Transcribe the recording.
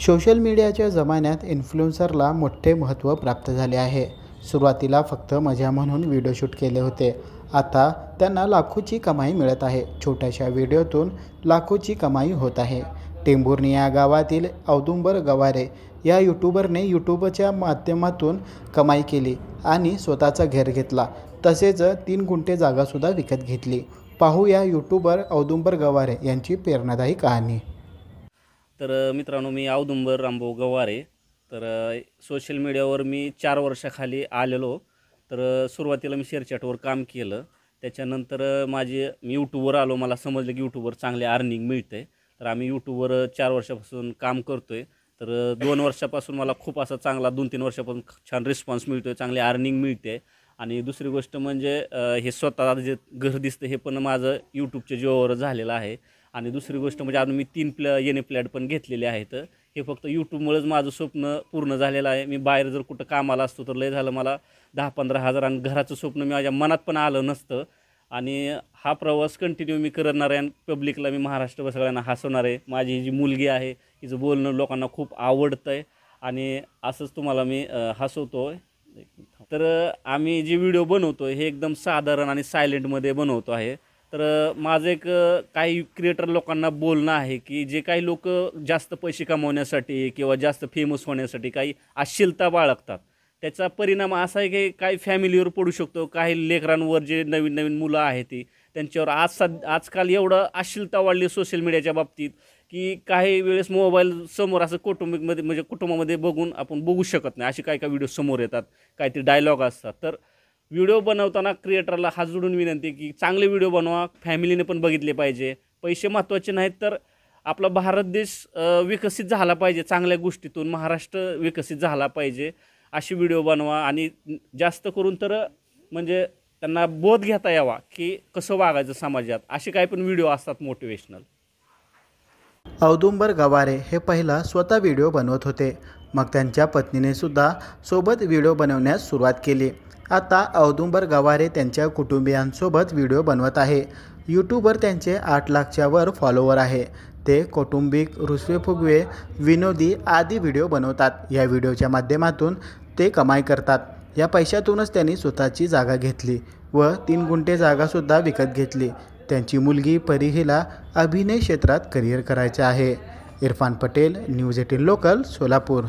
Social मीडियाच्या जमान्यात इन्फ्लुएन्सरला मोठे महत्त्व प्राप्त झाले आहे। सुरुवातीला फक्त मजा म्हणून व्हिडिओ शूट केले होते, आता त्यांना लाखोची कमाई मिळत आहे। छोट्याशा व्हिडिओतून लाखोची कमाई होत आहे। टेंभुर्णी या गावातील औदुंबर गवारे या यूट्यूबरने यूट्यूबच्या माध्यमातून कमाई केली आणि स्वतःचा घर घेतला, तसेच 3 गुंठे जागासुद्धा विकत घेतली। पाहूया यूट्यूबर औदुंबर गवारे यांची प्रेरणादायी कहाणी। तर मित्रांनो, मी औदुंबर रामभाऊ गवारे। तर सोशल मीडियावर मी 4 वर्षाखाली आलेलो। तर सुरुवातीला मी शेअरचॅटवर काम केलं, त्याच्यानंतर मी यूट्यूबवर आलो। मला समजलं की यूट्यूबवर चांगले अर्निंग मिळते, तर आम्ही यूट्यूबवर 4 वर्षापासून काम करतोय। तर 2 वर्षापासून मला खूप असा चांगला 2-3 वर्षापासून छान रिस्पॉन्स मिळतोय, चांगली अर्निंग मिळते। आणि दुसरी गोष्ट म्हणजे हे स्वतः जे घर दिसतं हे पण माझं यूट्यूबच्या जीवावर झालेलं आहे। आणि दुसरी गोष्ट म्हणजे अजून मी 3 एन ए फ्लॅट पण घेतलेले आहेत। हे फक्त यूट्यूबमुळेच माझं स्वप्न पूर्ण झालेलं आहे। मी बाहेर जर कुठं कामाला असतो तर लय झालं मला 10-15 हजार आणि घराचं स्वप्न माझ्या मनात पण आलं नसतं। आणि हा प्रवास कंटिन्यू मी करणार आहे आणि पब्लिकला मी महाराष्ट्र सगळ्यांना हसवणार आहे। माझी जी मुलगी आहे हिचं बोलणं लोकांना खूप आवडतं आहे आणि असंच तुम्हाला मी हसवतो आहे। तर आम्ही जे व्हिडिओ बनवतो हे एकदम साधारण आणि सायलेंटमध्ये बनवतो आहे। तर माझं एक काही क्रिएटर लोकांना बोलणं आहे की जे काही लोक जास्त पैसे कमवण्यासाठी किंवा जास्त फेमस होण्यासाठी काही अश्लीलता बाळगतात, त्याचा परिणाम असा आहे की काही फॅमिलीवर पडू शकतो, काही लेकरांवर जे नवीन नवीन मुलं आहेत ती त्यांच्यावर आजकाल एवढं अश्लीलता वाढली सोशल मीडियाच्या बाबतीत की काही वेळेस मोबाईल समोर असं कौटुंबिकमध्ये म्हणजे कुटुंबामध्ये बघून आपण बघू शकत नाही, असे काही काही व्हिडिओ समोर येतात, काहीतरी डायलॉग असतात। तर व्हिडिओ बनवताना क्रिएटरला हात जोडून विनंती की चांगले व्हिडिओ बनवा, फॅमिलीने पण बघितले पाहिजे। पैसे महत्त्वाचे नाहीत, तर आपला भारत देश विकसित झाला पाहिजे, चांगल्या गोष्टीतून महाराष्ट्र विकसित झाला पाहिजे अशी व्हिडिओ बनवा। आणि जास्त करून तर म्हणजे त्यांना बोध घेता यावा की कसं वागायचं समाजात, असे काही पण व्हिडिओ असतात मोटिवेशनल। औदुंबर गवारे हे पहिला स्वतः व्हिडिओ बनवत होते, मग त्यांच्या पत्नीने सुद्धा सोबत व्हिडिओ बनवण्यास सुरुवात केली। आता औदुंबर गवारे त्यांच्या कुटुंबियांसोबत व्हिडिओ बनवत आहे। यूट्यूबवर त्यांचे 8 लाखच्या वर फॉलोवर आहे। ते कौटुंबिक, रुसवे-फुगवे, विनोदी आदी व्हिडिओ बनवतात। या व्हिडिओच्या माध्यमातून ते कमाई करतात। या पैशातूनच त्यांनी स्वतःची जागा घेतली व 3 गुंठे जागासुद्धा विकत घेतली। त्यांची मुलगी परिहीला अभिनय क्षेत्रात करिअर करायचे आहे। Irfan Patel, news 18 local, Solapur.